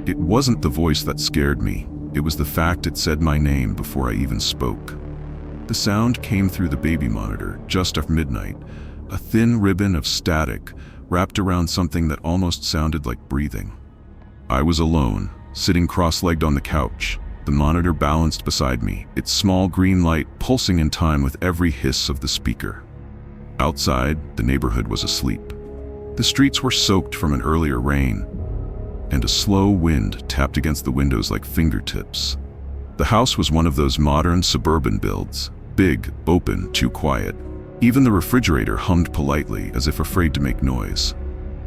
It wasn't the voice that scared me. It was the fact it said my name before I even spoke. The sound came through the baby monitor just after midnight, a thin ribbon of static wrapped around something that almost sounded like breathing. I was alone, sitting cross-legged on the couch, the monitor balanced beside me, its small green light pulsing in time with every hiss of the speaker. Outside, the neighborhood was asleep. The streets were soaked from an earlier rain, and a slow wind tapped against the windows like fingertips. The house was one of those modern suburban builds, big, open, too quiet. Even the refrigerator hummed politely, as if afraid to make noise.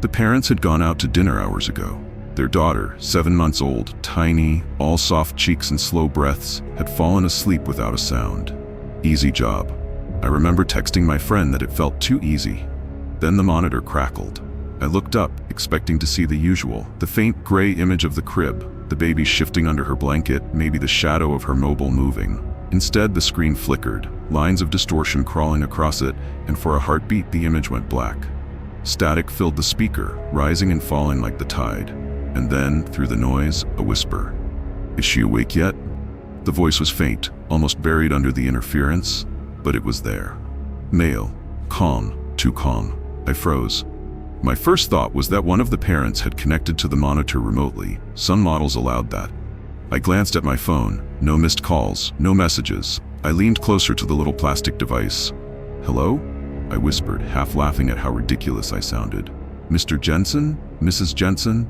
The parents had gone out to dinner hours ago. Their daughter, 7 months old, tiny, all soft cheeks and slow breaths, had fallen asleep without a sound. Easy job. I remember texting my friend that it felt too easy. Then the monitor crackled. I looked up, expecting to see the usual, the faint gray image of the crib, the baby shifting under her blanket, maybe the shadow of her mobile moving. Instead, the screen flickered, lines of distortion crawling across it, and for a heartbeat, the image went black. Static filled the speaker, rising and falling like the tide. And then, through the noise, a whisper. "Is she awake yet?" The voice was faint, almost buried under the interference, but it was there. Male. Calm. Too calm. I froze. My first thought was that one of the parents had connected to the monitor remotely. Some models allowed that. I glanced at my phone. No missed calls, no messages. I leaned closer to the little plastic device. "Hello?" I whispered, half laughing at how ridiculous I sounded. "Mr. Jensen? Mrs. Jensen?"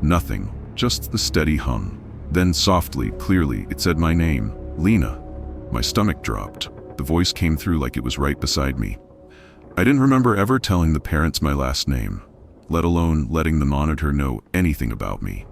Nothing, just the steady hum. Then softly, clearly, it said my name, Lena. My stomach dropped. The voice came through like it was right beside me. I didn't remember ever telling the parents my last name, let alone letting the monitor know anything about me.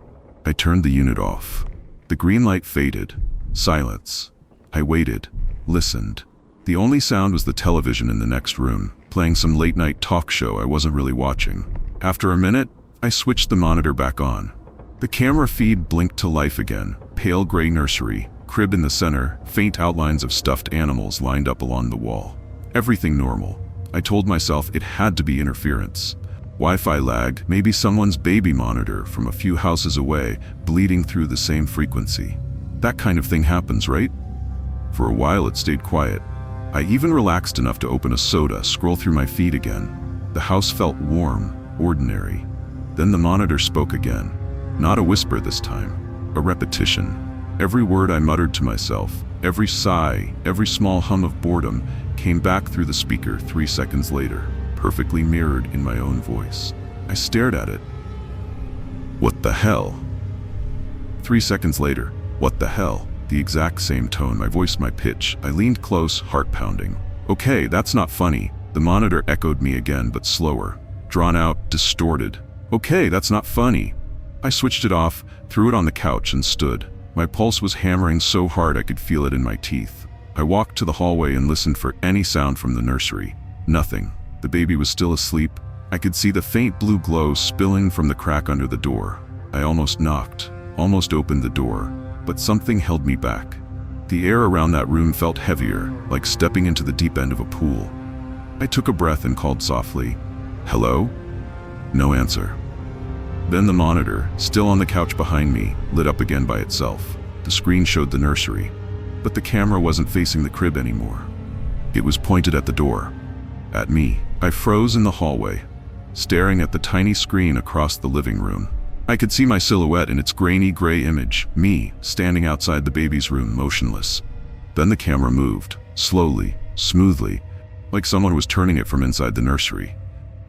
I turned the unit off. The green light faded. Silence. I waited, listened. The only sound was the television in the next room, playing some late-night talk show I wasn't really watching. After a minute, I switched the monitor back on. The camera feed blinked to life again, pale gray nursery, crib in the center, faint outlines of stuffed animals lined up along the wall. Everything normal. I told myself it had to be interference. Wi-Fi lag, maybe someone's baby monitor from a few houses away, bleeding through the same frequency. That kind of thing happens, right? For a while it stayed quiet. I even relaxed enough to open a soda, scroll through my feed again. The house felt warm, ordinary. Then the monitor spoke again. Not a whisper this time, a repetition. Every word I muttered to myself, every sigh, every small hum of boredom came back through the speaker 3 seconds later, perfectly mirrored in my own voice. I stared at it. "What the hell?" 3 seconds later, "What the hell?" The exact same tone, my voice, my pitch. I leaned close, heart pounding. "Okay, that's not funny." The monitor echoed me again, but slower, drawn out, distorted. "Okay, that's not funny." I switched it off, threw it on the couch and stood. My pulse was hammering so hard I could feel it in my teeth. I walked to the hallway and listened for any sound from the nursery. Nothing. The baby was still asleep. I could see the faint blue glow spilling from the crack under the door. I almost knocked, almost opened the door, but something held me back. The air around that room felt heavier, like stepping into the deep end of a pool. I took a breath and called softly, "Hello?" No answer. Then the monitor, still on the couch behind me, lit up again by itself. The screen showed the nursery, but the camera wasn't facing the crib anymore. It was pointed at the door. At me. I froze in the hallway, staring at the tiny screen across the living room. I could see my silhouette in its grainy gray image, me, standing outside the baby's room, motionless. Then the camera moved, slowly, smoothly, like someone was turning it from inside the nursery.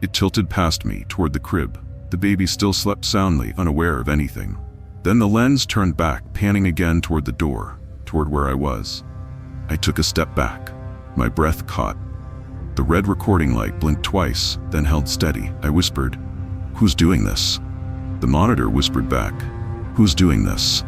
It tilted past me, toward the crib. The baby still slept soundly, unaware of anything. Then the lens turned back, panning again toward the door, toward where I was. I took a step back. My breath caught. The red recording light blinked twice, then held steady. I whispered, "Who's doing this?" The monitor whispered back, "Who's doing this?"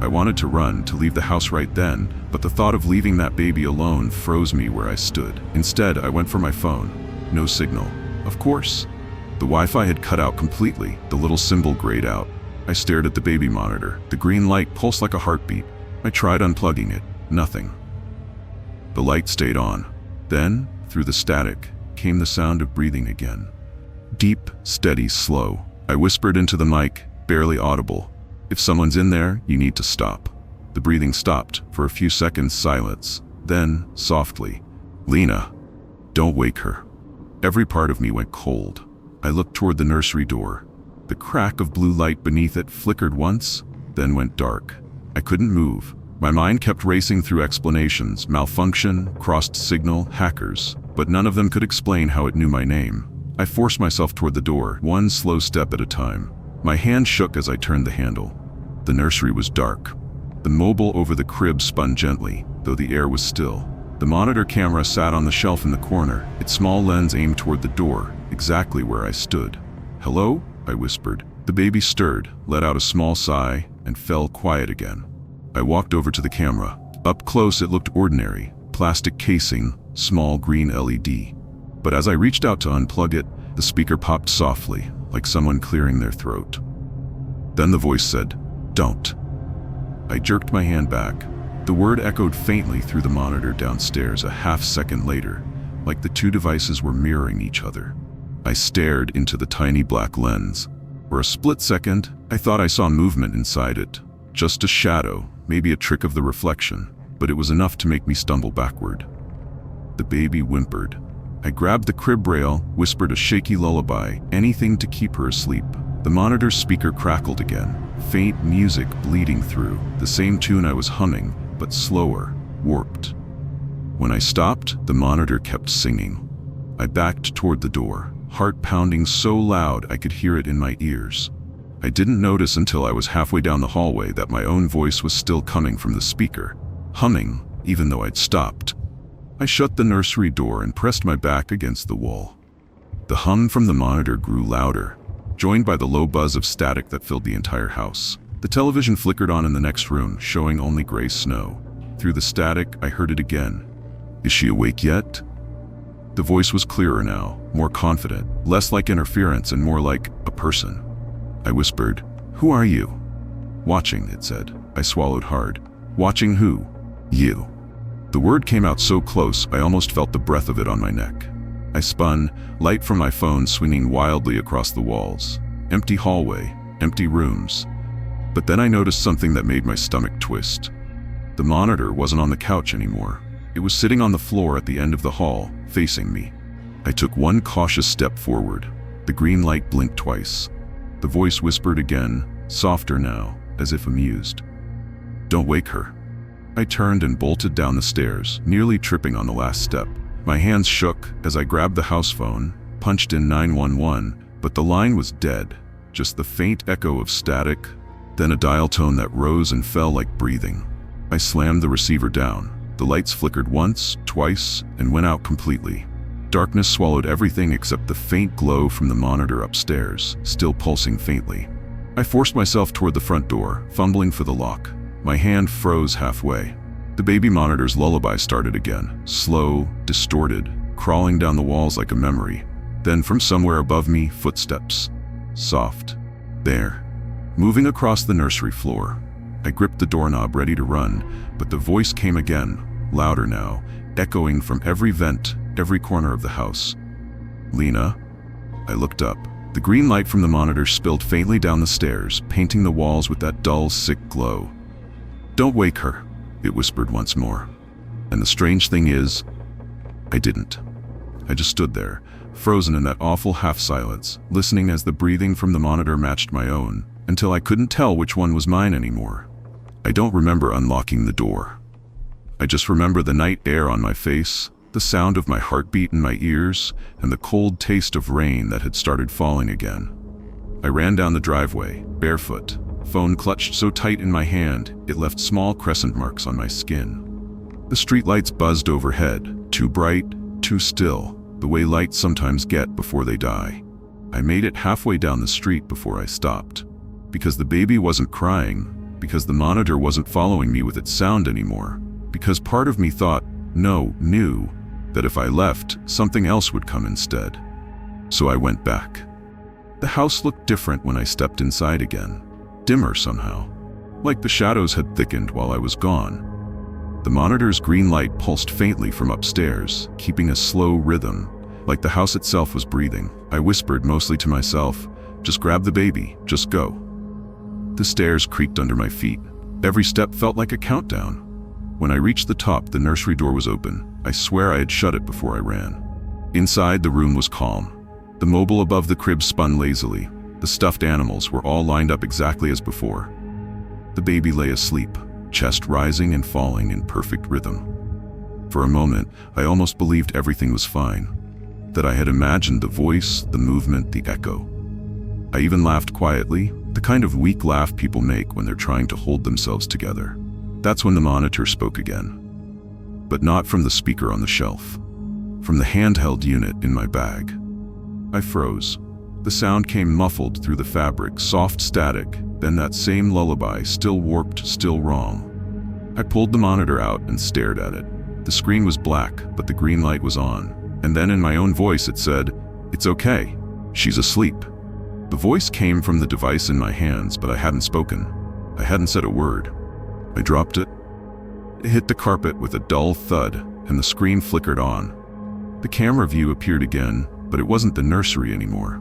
I wanted to run, to leave the house right then, but the thought of leaving that baby alone froze me where I stood. Instead, I went for my phone. No signal. Of course. The Wi-Fi had cut out completely, the little symbol grayed out. I stared at the baby monitor. The green light pulsed like a heartbeat. I tried unplugging it. Nothing. The light stayed on. Then, through the static, came the sound of breathing again. Deep, steady, slow. I whispered into the mic, barely audible. If someone's in there, you need to stop. The breathing stopped. For a few seconds, silence. Then, softly, Lena, don't wake her. Every part of me went cold. I looked toward the nursery door. The crack of blue light beneath it flickered once, then went dark. I couldn't move. My mind kept racing through explanations, malfunction, crossed signal, hackers, but none of them could explain how it knew my name. I forced myself toward the door, one slow step at a time. My hand shook as I turned the handle. The nursery was dark. The mobile over the crib spun gently, though the air was still. The monitor camera sat on the shelf in the corner, its small lens aimed toward the door, exactly where I stood. "Hello?" I whispered. The baby stirred, let out a small sigh, and fell quiet again. I walked over to the camera. Up close it looked ordinary, plastic casing, small green LED. But as I reached out to unplug it, the speaker popped softly, like someone clearing their throat. Then the voice said, "Don't." I jerked my hand back. The word echoed faintly through the monitor downstairs a half-second later, like the two devices were mirroring each other. I stared into the tiny black lens. For a split second, I thought I saw movement inside it. Just a shadow, maybe a trick of the reflection, but it was enough to make me stumble backward. The baby whimpered. I grabbed the crib rail, whispered a shaky lullaby, anything to keep her asleep. The monitor's speaker crackled again, faint music bleeding through, the same tune I was humming, but slower, warped. When I stopped, the monitor kept singing. I backed toward the door, heart pounding so loud I could hear it in my ears. I didn't notice until I was halfway down the hallway that my own voice was still coming from the speaker, humming, even though I'd stopped. I shut the nursery door and pressed my back against the wall. The hum from the monitor grew louder, joined by the low buzz of static that filled the entire house. The television flickered on in the next room, showing only gray snow. Through the static, I heard it again. "Is she awake yet?" The voice was clearer now, more confident, less like interference and more like a person. I whispered, "Who are you?" "Watching," it said. I swallowed hard. "Watching who?" "You." The word came out so close, I almost felt the breath of it on my neck. I spun, light from my phone swinging wildly across the walls. Empty hallway, empty rooms. But then I noticed something that made my stomach twist. The monitor wasn't on the couch anymore. It was sitting on the floor at the end of the hall, facing me. I took one cautious step forward. The green light blinked twice. The voice whispered again, softer now, as if amused. "Don't wake her." I turned and bolted down the stairs, nearly tripping on the last step. My hands shook as I grabbed the house phone, punched in 911, but the line was dead, just the faint echo of static, then a dial tone that rose and fell like breathing. I slammed the receiver down. The lights flickered once, twice, and went out completely. Darkness swallowed everything except the faint glow from the monitor upstairs, still pulsing faintly. I forced myself toward the front door, fumbling for the lock. My hand froze halfway. The baby monitor's lullaby started again, slow, distorted, crawling down the walls like a memory. Then from somewhere above me, footsteps. Soft. There. Moving across the nursery floor. I gripped the doorknob ready to run, but the voice came again, louder now, echoing from every vent, every corner of the house. "Lena?" I looked up. The green light from the monitor spilled faintly down the stairs, painting the walls with that dull, sick glow. "Don't wake her," it whispered once more. And the strange thing is, I didn't. I just stood there, frozen in that awful half-silence, listening as the breathing from the monitor matched my own, until I couldn't tell which one was mine anymore. I don't remember unlocking the door. I just remember the night air on my face, the sound of my heartbeat in my ears, and the cold taste of rain that had started falling again. I ran down the driveway, barefoot, phone clutched so tight in my hand it left small crescent marks on my skin. The streetlights buzzed overhead, too bright, too still, the way lights sometimes get before they die. I made it halfway down the street before I stopped. Because the baby wasn't crying, because the monitor wasn't following me with its sound anymore, because part of me knew that if I left, something else would come instead. So I went back. The house looked different when I stepped inside again. Dimmer somehow, like the shadows had thickened while I was gone. The monitor's green light pulsed faintly from upstairs, keeping a slow rhythm, like the house itself was breathing. I whispered mostly to myself, "Just grab the baby, just go." The stairs creaked under my feet. Every step felt like a countdown. When I reached the top, the nursery door was open. I swear I had shut it before I ran. Inside, the room was calm. The mobile above the crib spun lazily. The stuffed animals were all lined up exactly as before. The baby lay asleep, chest rising and falling in perfect rhythm. For a moment, I almost believed everything was fine, that I had imagined the voice, the movement, the echo. I even laughed quietly, the kind of weak laugh people make when they're trying to hold themselves together. That's when the monitor spoke again. But not from the speaker on the shelf. From the handheld unit in my bag. I froze. The sound came muffled through the fabric, soft static, then that same lullaby, still warped, still wrong. I pulled the monitor out and stared at it. The screen was black, but the green light was on. And then in my own voice it said, "It's okay. She's asleep." The voice came from the device in my hands, but I hadn't spoken. I hadn't said a word. I dropped it. It hit the carpet with a dull thud, and the screen flickered on. The camera view appeared again, but it wasn't the nursery anymore.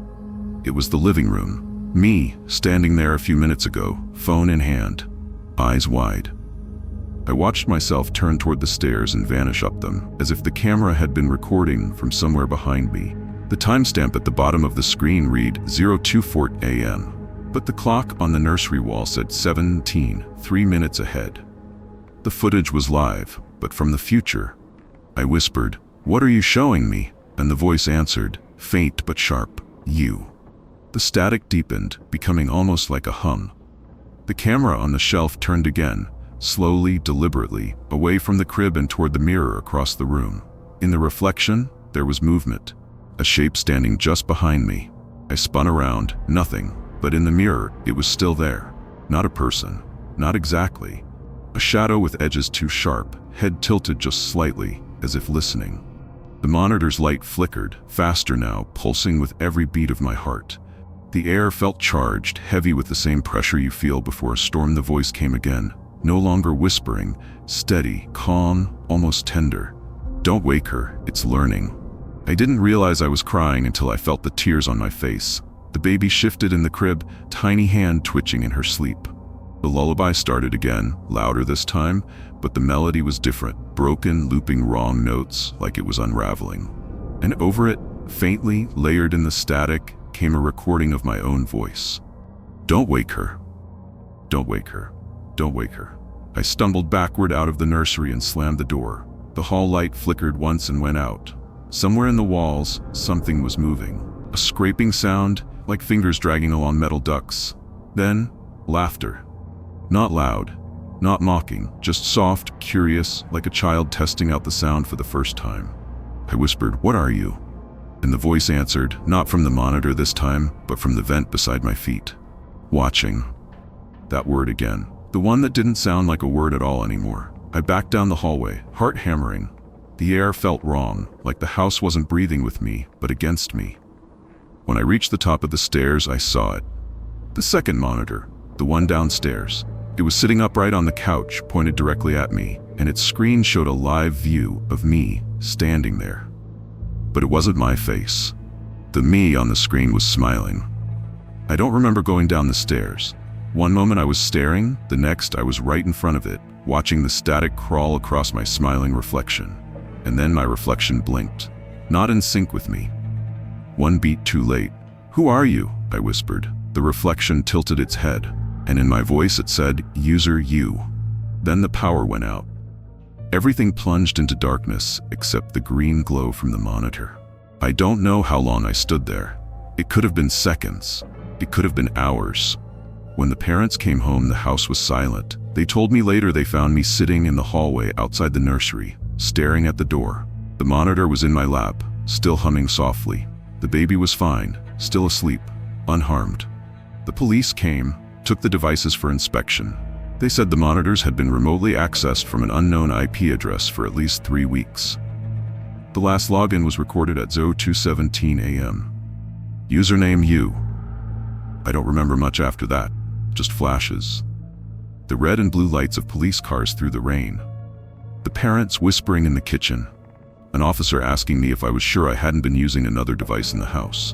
It was the living room. Me, standing there a few minutes ago, phone in hand, eyes wide. I watched myself turn toward the stairs and vanish up them, as if the camera had been recording from somewhere behind me. The timestamp at the bottom of the screen read 02:04 a.m., but the clock on the nursery wall said 17, 3 minutes ahead. The footage was live, but from the future. I whispered, "What are you showing me?" And the voice answered, faint but sharp, "You." The static deepened, becoming almost like a hum. The camera on the shelf turned again, slowly, deliberately, away from the crib and toward the mirror across the room. In the reflection, there was movement. A shape standing just behind me. I spun around, nothing, but in the mirror, it was still there. Not a person, not exactly. A shadow with edges too sharp, head tilted just slightly, as if listening. The monitor's light flickered, faster now, pulsing with every beat of my heart. The air felt charged, heavy with the same pressure you feel before a storm. The voice came again, no longer whispering, steady, calm, almost tender. "Don't wake her, it's learning." I didn't realize I was crying until I felt the tears on my face. The baby shifted in the crib, tiny hand twitching in her sleep. The lullaby started again, louder this time, but the melody was different, broken, looping wrong notes like it was unraveling. And over it, faintly, layered in the static, came a recording of my own voice. "Don't wake her. Don't wake her. Don't wake her." I stumbled backward out of the nursery and slammed the door. The hall light flickered once and went out. Somewhere in the walls, something was moving. A scraping sound, like fingers dragging along metal ducts. Then, laughter. Not loud, not mocking, just soft, curious, like a child testing out the sound for the first time. I whispered, "What are you?" And the voice answered, not from the monitor this time, but from the vent beside my feet. "Watching." That word again. The one that didn't sound like a word at all anymore. I backed down the hallway, heart hammering. The air felt wrong, like the house wasn't breathing with me, but against me. When I reached the top of the stairs, I saw it. The second monitor, the one downstairs. It was sitting upright on the couch, pointed directly at me, and its screen showed a live view of me standing there. But it wasn't my face. The me on the screen was smiling. I don't remember going down the stairs. One moment I was staring, the next I was right in front of it, watching the static crawl across my smiling reflection. And then my reflection blinked, not in sync with me. One beat too late. "Who are you?" I whispered. The reflection tilted its head, and in my voice it said, "User you." Then the power went out. Everything plunged into darkness except the green glow from the monitor. I don't know how long I stood there. It could have been seconds. It could have been hours. When the parents came home, the house was silent. They told me later they found me sitting in the hallway outside the nursery, staring at the door. The monitor was in my lap, still humming softly. The baby was fine, still asleep, unharmed. The police came, took the devices for inspection. They said the monitors had been remotely accessed from an unknown IP address for at least 3 weeks. The last login was recorded at 02:17 a.m. Username you. I don't remember much after that, just flashes. The red and blue lights of police cars through the rain. The parents whispering in the kitchen. An officer asking me if I was sure I hadn't been using another device in the house.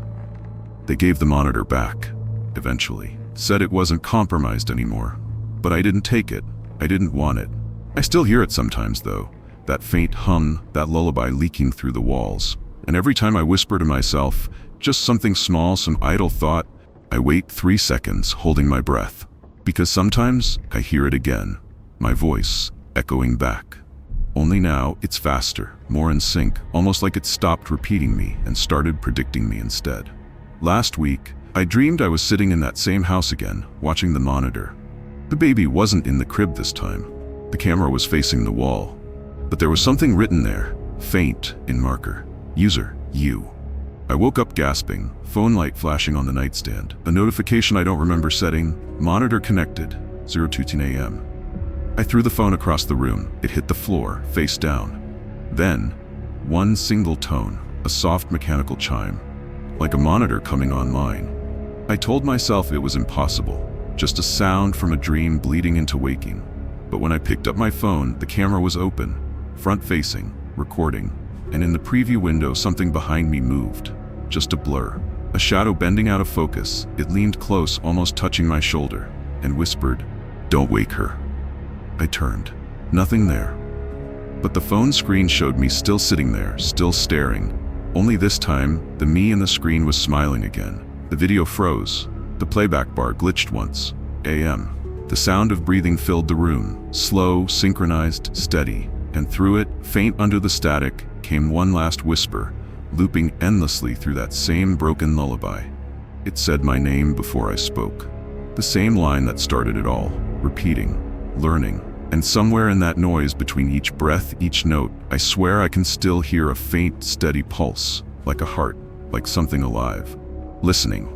They gave the monitor back, eventually. said it wasn't compromised anymore. But I didn't take it. I didn't want it. I still hear it sometimes though, that faint hum, that lullaby leaking through the walls. And every time I whisper to myself, just something small, some idle thought, I wait 3 seconds, holding my breath. Because sometimes I hear it again, my voice echoing back. Only now it's faster, more in sync, almost like it stopped repeating me and started predicting me instead. Last week, I dreamed I was sitting in that same house again, watching the monitor. The baby wasn't in the crib this time. The camera was facing the wall. But there was something written there, faint in marker. User, you. I woke up gasping, phone light flashing on the nightstand. A notification I don't remember setting, monitor connected, 02:10 a.m. I threw the phone across the room. It hit the floor, face down. Then, one single tone, a soft mechanical chime, like a monitor coming online. I told myself it was impossible, just a sound from a dream bleeding into waking. But when I picked up my phone, the camera was open, front-facing, recording, and in the preview window something behind me moved, just a blur. A shadow bending out of focus. It leaned close, almost touching my shoulder, and whispered, "Don't wake her." I turned. Nothing there. But the phone screen showed me still sitting there, still staring. Only this time, the me in the screen was smiling again. The video froze. The playback bar glitched once. AM. The sound of breathing filled the room, slow, synchronized, steady. And through it, faint under the static, came one last whisper, looping endlessly through that same broken lullaby. It said my name before I spoke. The same line that started it all, repeating, learning. And somewhere in that noise between each breath, each note, I swear I can still hear a faint, steady pulse, like a heart, like something alive. Listening.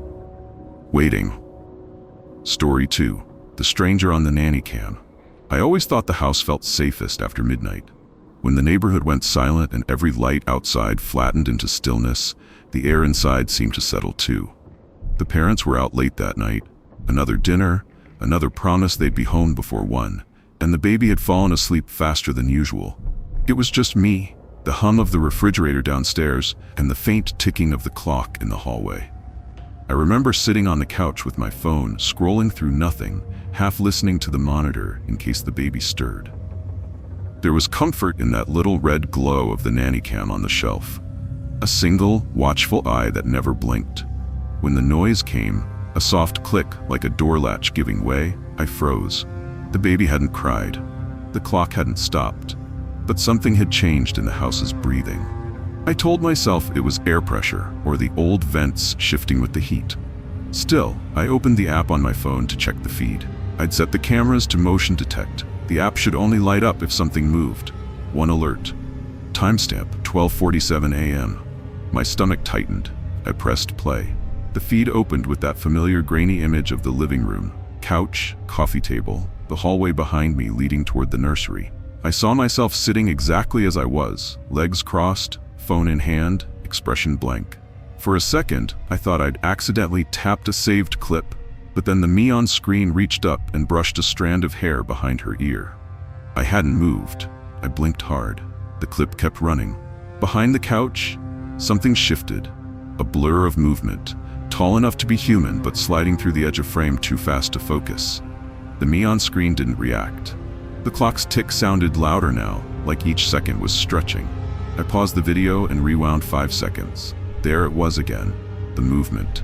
Waiting. Story 2. The stranger on the nanny cam. I always thought the house felt safest after midnight. When the neighborhood went silent and every light outside flattened into stillness, the air inside seemed to settle too. The parents were out late that night. Another dinner, another promise they'd be home before 1, and the baby had fallen asleep faster than usual. It was just me, the hum of the refrigerator downstairs, and the faint ticking of the clock in the hallway. I remember sitting on the couch with my phone, scrolling through nothing, half listening to the monitor in case the baby stirred. There was comfort in that little red glow of the nanny cam on the shelf. A single, watchful eye that never blinked. When the noise came, a soft click like a door latch giving way, I froze. The baby hadn't cried. The clock hadn't stopped. But something had changed in the house's breathing. I told myself it was air pressure or the old vents shifting with the heat. Still, I opened the app on my phone to check the feed. I'd set the cameras to motion detect. The app should only light up if something moved. One alert. Timestamp, 12:47 a.m. My stomach tightened. I pressed play. The feed opened with that familiar grainy image of the living room. Couch, coffee table, the hallway behind me leading toward the nursery. I saw myself sitting exactly as I was, legs crossed, phone in hand, expression blank. For a second, I thought I'd accidentally tapped a saved clip, but then the me on screen reached up and brushed a strand of hair behind her ear. I hadn't moved. I blinked hard. The clip kept running. Behind the couch, something shifted. A blur of movement, tall enough to be human but sliding through the edge of frame too fast to focus. The me on screen didn't react. The clock's tick sounded louder now, like each second was stretching. I paused the video and rewound 5 seconds. There it was again, the movement.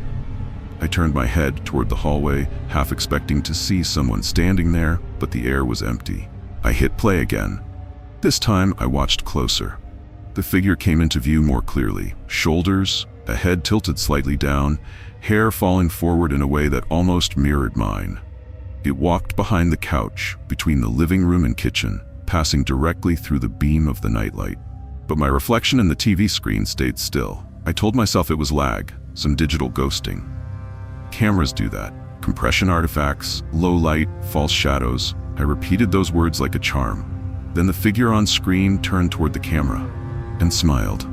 I turned my head toward the hallway, half expecting to see someone standing there, but the air was empty. I hit play again. This time I watched closer. The figure came into view more clearly. Shoulders, a head tilted slightly down, hair falling forward in a way that almost mirrored mine. It walked behind the couch, between the living room and kitchen, passing directly through the beam of the nightlight. But my reflection in the TV screen stayed still. I told myself it was lag, some digital ghosting. Cameras do that. Compression artifacts, low light, false shadows. I repeated those words like a charm. Then the figure on screen turned toward the camera and smiled.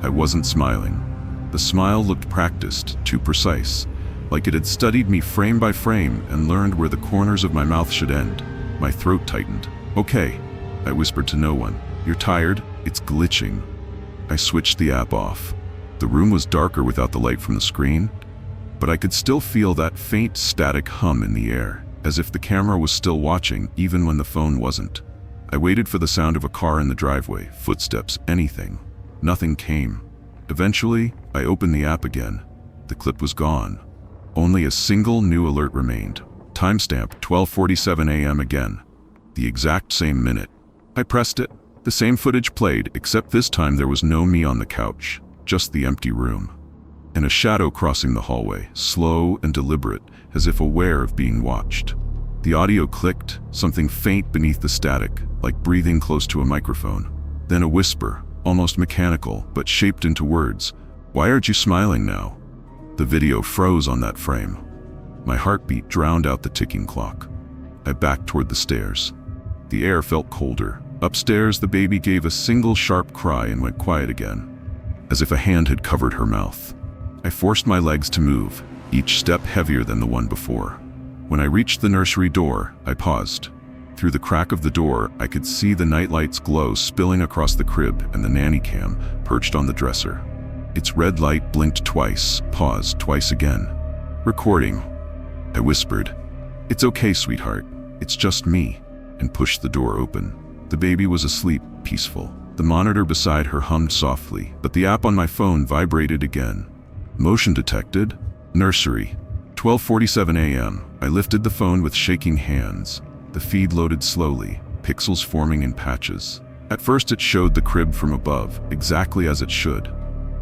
I wasn't smiling. The smile looked practiced, too precise, like it had studied me frame by frame and learned where the corners of my mouth should end. My throat tightened. "Okay," I whispered to no one. "You're tired? It's glitching." I switched the app off. The room was darker without the light from the screen. but I could still feel that faint static hum in the air, as if the camera was still watching even when the phone wasn't. I waited for the sound of a car in the driveway, footsteps, anything. Nothing came. Eventually, I opened the app again. The clip was gone. Only a single new alert remained. Timestamp 12:47 a.m. again. The exact same minute. I pressed it. The same footage played, except this time there was no me on the couch, just the empty room. And a shadow crossing the hallway, slow and deliberate, as if aware of being watched. The audio clicked, something faint beneath the static, like breathing close to a microphone. Then a whisper, almost mechanical, but shaped into words. "Why aren't you smiling now?" The video froze on that frame. My heartbeat drowned out the ticking clock. I backed toward the stairs. The air felt colder. Upstairs, the baby gave a single sharp cry and went quiet again, as if a hand had covered her mouth. I forced my legs to move, each step heavier than the one before. When I reached the nursery door, I paused. Through the crack of the door, I could see the nightlight's glow spilling across the crib and the nanny cam perched on the dresser. Its red light blinked twice, paused twice again. "Recording," I whispered. "It's okay, sweetheart. It's just me," and pushed the door open. The baby was asleep, peaceful. The monitor beside her hummed softly, but the app on my phone vibrated again. Motion detected. Nursery. 12:47 a.m. I lifted the phone with shaking hands. The feed loaded slowly, pixels forming in patches. At first it showed the crib from above, exactly as it should.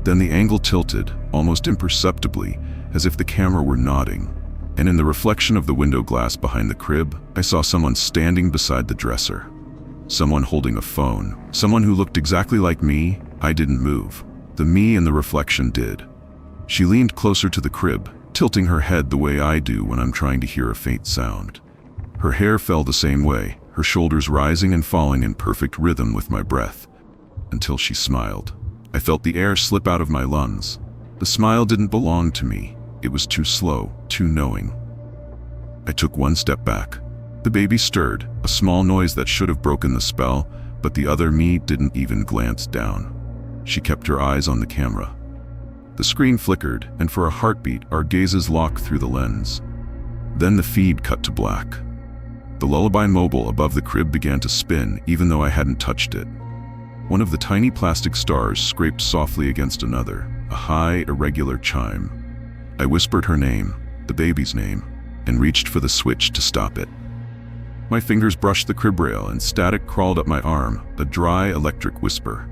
Then the angle tilted, almost imperceptibly, as if the camera were nodding. And in the reflection of the window glass behind the crib, I saw someone standing beside the dresser. Someone holding a phone. Someone who looked exactly like me. I didn't move. The me in the reflection did. She leaned closer to the crib, tilting her head the way I do when I'm trying to hear a faint sound. Her hair fell the same way, her shoulders rising and falling in perfect rhythm with my breath, until she smiled. I felt the air slip out of my lungs. The smile didn't belong to me. It was too slow, too knowing. I took one step back. The baby stirred, a small noise that should have broken the spell, but the other me didn't even glance down. She kept her eyes on the camera. The screen flickered, and for a heartbeat, our gazes locked through the lens. Then the feed cut to black. The Lullaby mobile above the crib began to spin, even though I hadn't touched it. One of the tiny plastic stars scraped softly against another, a high, irregular chime. I whispered her name, the baby's name, and reached for the switch to stop it. My fingers brushed the crib rail and static crawled up my arm, a dry electric whisper.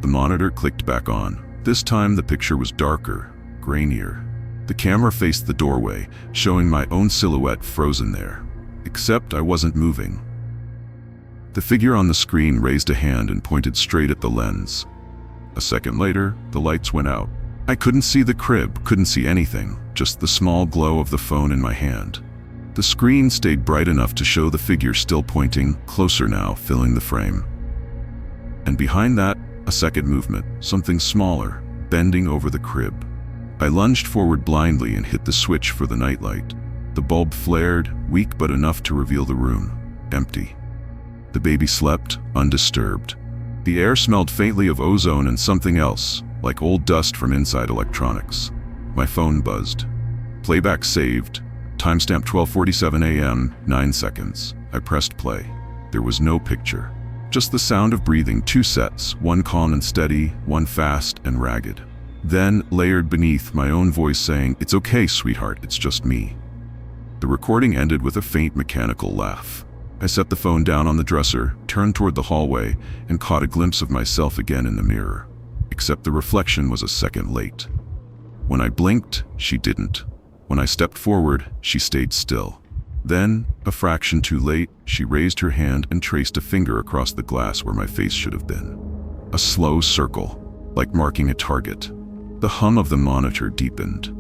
The monitor clicked back on. This time the picture was darker, grainier. The camera faced the doorway, showing my own silhouette frozen there. Except I wasn't moving. The figure on the screen raised a hand and pointed straight at the lens. A second later, the lights went out. I couldn't see the crib, couldn't see anything, just the small glow of the phone in my hand. The screen stayed bright enough to show the figure still pointing, closer now, filling the frame. And behind that, a second movement, something smaller, bending over the crib. I lunged forward blindly and hit the switch for the nightlight. The bulb flared, weak but enough to reveal the room, empty. The baby slept, undisturbed. The air smelled faintly of ozone and something else, like old dust from inside electronics. My phone buzzed. Playback saved. Timestamp 12:47 a.m., 9 seconds. I pressed play. There was no picture. Just the sound of breathing, 2 sets, one calm and steady, one fast and ragged. Then, layered beneath, my own voice saying, "It's okay, sweetheart, it's just me." The recording ended with a faint mechanical laugh. I set the phone down on the dresser, turned toward the hallway, and caught a glimpse of myself again in the mirror. Except the reflection was a second late. When I blinked, she didn't. When I stepped forward, she stayed still. Then, a fraction too late, she raised her hand and traced a finger across the glass where my face should have been. A slow circle, like marking a target. The hum of the monitor deepened.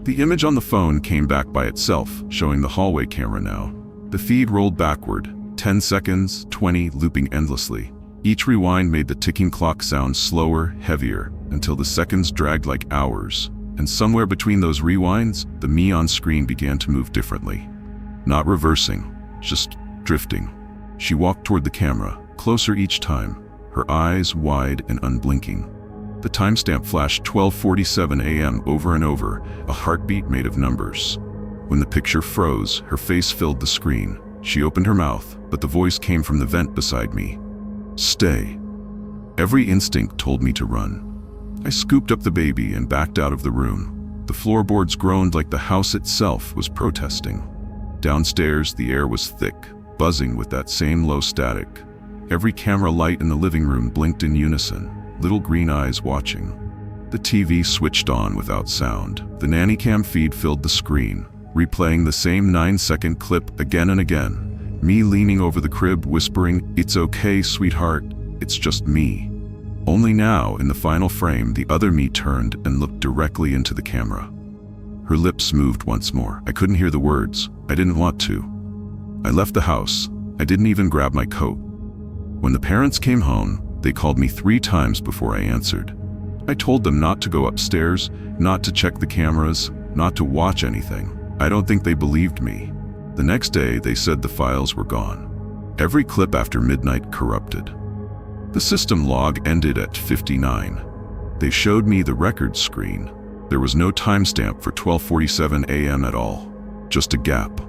The image on the phone came back by itself, showing the hallway camera now. The feed rolled backward, 10 seconds, 20, looping endlessly. Each rewind made the ticking clock sound slower, heavier, until the seconds dragged like hours. And somewhere between those rewinds, the me on screen began to move differently. Not reversing, just drifting. She walked toward the camera, closer each time, her eyes wide and unblinking. The timestamp flashed 12:47 a.m. over and over, a heartbeat made of numbers. When the picture froze, her face filled the screen. She opened her mouth, but the voice came from the vent beside me. "Stay." Every instinct told me to run. I scooped up the baby and backed out of the room. The floorboards groaned like the house itself was protesting. Downstairs, the air was thick, buzzing with that same low static. Every camera light in the living room blinked in unison, little green eyes watching. The TV switched on without sound. The nanny cam feed filled the screen, replaying the same 9-second clip again and again. Me leaning over the crib, whispering, "It's okay, sweetheart, it's just me." Only now, in the final frame, the other me turned and looked directly into the camera. Her lips moved once more. I couldn't hear the words. I didn't want to. I left the house. I didn't even grab my coat. When the parents came home, they called me 3 times before I answered. I told them not to go upstairs, not to check the cameras, not to watch anything. I don't think they believed me. The next day, they said the files were gone. Every clip after midnight corrupted. The system log ended at 59. They showed me the record screen. There was no timestamp for 12:47 a.m. at all. Just a gap.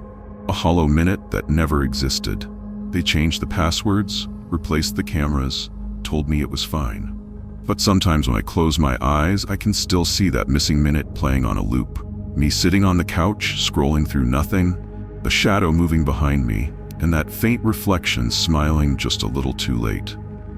A hollow minute that never existed. They changed the passwords, replaced the cameras, told me it was fine. But sometimes when I close my eyes, I can still see that missing minute playing on a loop. Me sitting on the couch, scrolling through nothing, a shadow moving behind me, and that faint reflection smiling just a little too late.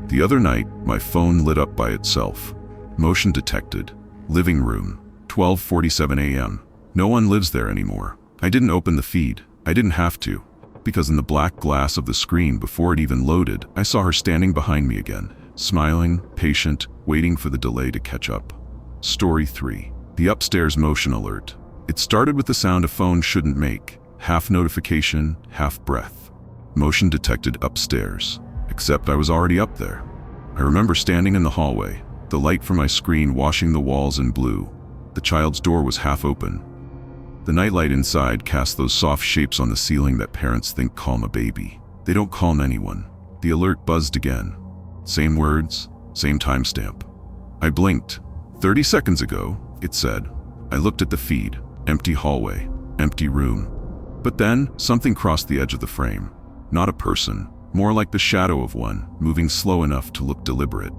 The other night, my phone lit up by itself. Motion detected. Living room. 12:47 a.m. No one lives there anymore. I didn't open the feed. I didn't have to, because in the black glass of the screen before it even loaded, I saw her standing behind me again, smiling, patient, waiting for the delay to catch up. Story 3. The upstairs motion alert. It started with the sound a phone shouldn't make. Half notification, half breath. Motion detected upstairs. Except I was already up there. I remember standing in the hallway, the light from my screen washing the walls in blue. The child's door was half open. The nightlight inside cast those soft shapes on the ceiling that parents think calm a baby. They don't calm anyone. The alert buzzed again. Same words, same timestamp. I blinked. 30 seconds ago, it said. I looked at the feed. Empty hallway, empty room. But then, something crossed the edge of the frame. Not a person. More like the shadow of one, moving slow enough to look deliberate.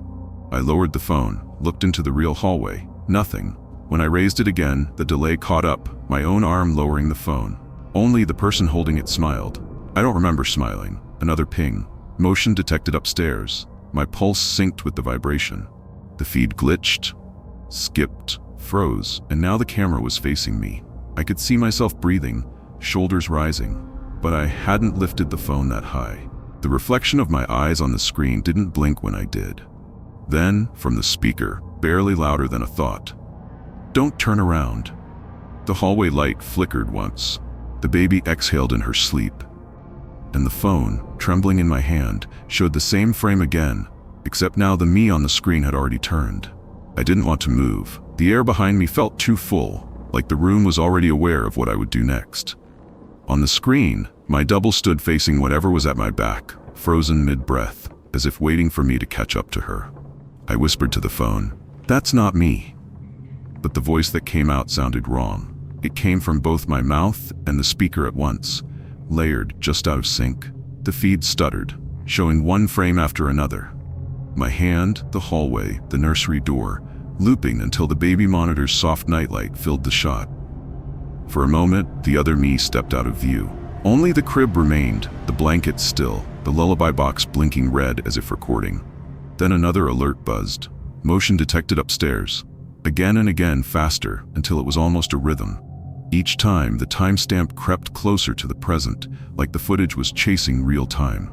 I lowered the phone, looked into the real hallway. Nothing. When I raised it again, the delay caught up, my own arm lowering the phone. Only the person holding it smiled. I don't remember smiling. Another ping. Motion detected upstairs. My pulse synced with the vibration. The feed glitched, skipped, froze, and now the camera was facing me. I could see myself breathing, shoulders rising, but I hadn't lifted the phone that high. The reflection of my eyes on the screen didn't blink when I did. Then, from the speaker, barely louder than a thought, "Don't turn around." The hallway light flickered once. The baby exhaled in her sleep. And the phone, trembling in my hand, showed the same frame again, except now the me on the screen had already turned. I didn't want to move. The air behind me felt too full, like the room was already aware of what I would do next. On the screen, my double stood facing whatever was at my back, frozen mid-breath, as if waiting for me to catch up to her. I whispered to the phone, "That's not me." But the voice that came out sounded wrong. It came from both my mouth and the speaker at once, layered, just out of sync. The feed stuttered, showing one frame after another. My hand, the hallway, the nursery door, looping until the baby monitor's soft nightlight filled the shot. For a moment, the other me stepped out of view. Only the crib remained, the blanket still, the lullaby box blinking red as if recording. Then another alert buzzed. Motion detected upstairs. Again and again, faster, until it was almost a rhythm. Each time, the timestamp crept closer to the present, like the footage was chasing real time.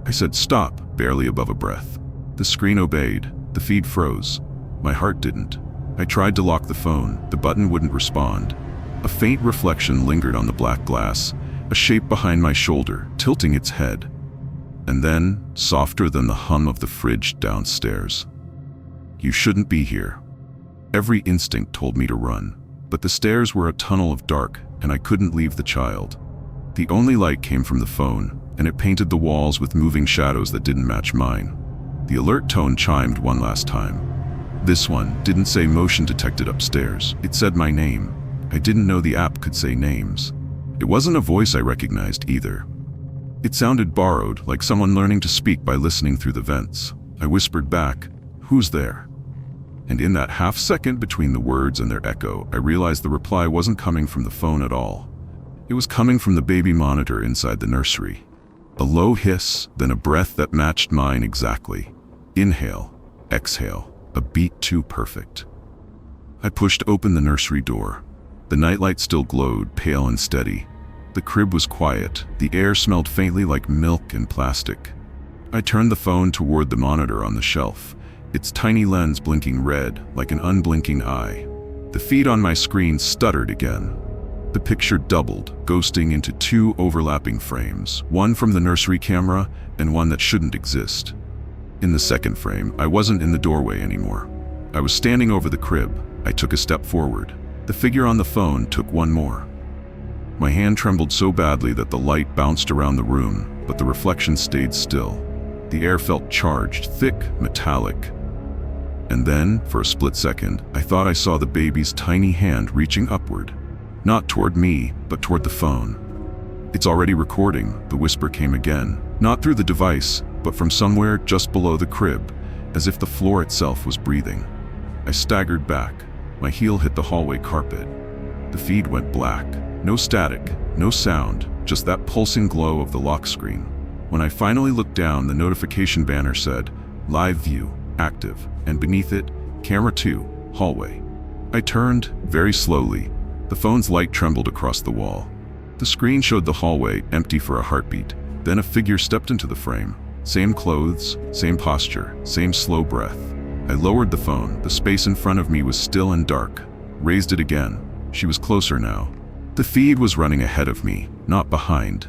I said stop, barely above a breath. The screen obeyed. The feed froze. My heart didn't. I tried to lock the phone. The button wouldn't respond. A faint reflection lingered on the black glass, a shape behind my shoulder, tilting its head. And then, softer than the hum of the fridge downstairs. "You shouldn't be here." Every instinct told me to run, but the stairs were a tunnel of dark, and I couldn't leave the child. The only light came from the phone, and it painted the walls with moving shadows that didn't match mine. The alert tone chimed one last time. This one didn't say motion detected upstairs. It said my name. I didn't know the app could say names. It wasn't a voice I recognized either. It sounded borrowed, like someone learning to speak by listening through the vents. I whispered back, "Who's there?" And in that half second between the words and their echo, I realized the reply wasn't coming from the phone at all. It was coming from the baby monitor inside the nursery. A low hiss, then a breath that matched mine exactly. Inhale, exhale, a beat too perfect. I pushed open the nursery door. The nightlight still glowed, pale and steady. The crib was quiet. The air smelled faintly like milk and plastic. I turned the phone toward the monitor on the shelf, its tiny lens blinking red like an unblinking eye. The feed on my screen stuttered again. The picture doubled, ghosting into two overlapping frames, one from the nursery camera and one that shouldn't exist. In the second frame, I wasn't in the doorway anymore. I was standing over the crib. I took a step forward. The figure on the phone took one more. My hand trembled so badly that the light bounced around the room, but the reflection stayed still. The air felt charged, thick, metallic. And then, for a split second, I thought I saw the baby's tiny hand reaching upward. Not toward me, but toward the phone. "It's already recording," the whisper came again, not through the device, but from somewhere just below the crib, as if the floor itself was breathing. I staggered back. My heel hit the hallway carpet. The feed went black. No static, no sound, just that pulsing glow of the lock screen. When I finally looked down, the notification banner said, "Live view, active," and beneath it, "Camera 2, hallway." I turned, very slowly. The phone's light trembled across the wall. The screen showed the hallway, empty for a heartbeat. Then a figure stepped into the frame. Same clothes, same posture, same slow breath. I lowered the phone. The space in front of me was still and dark. Raised it again. She was closer now. The feed was running ahead of me, not behind.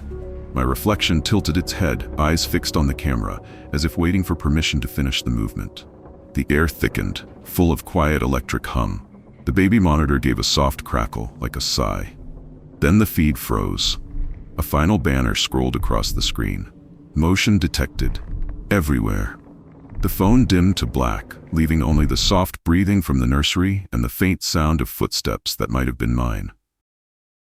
My reflection tilted its head, eyes fixed on the camera, as if waiting for permission to finish the movement. The air thickened, full of quiet electric hum. The baby monitor gave a soft crackle, like a sigh. Then the feed froze. A final banner scrolled across the screen. Motion detected. Everywhere. The phone dimmed to black, leaving only the soft breathing from the nursery and the faint sound of footsteps that might have been mine.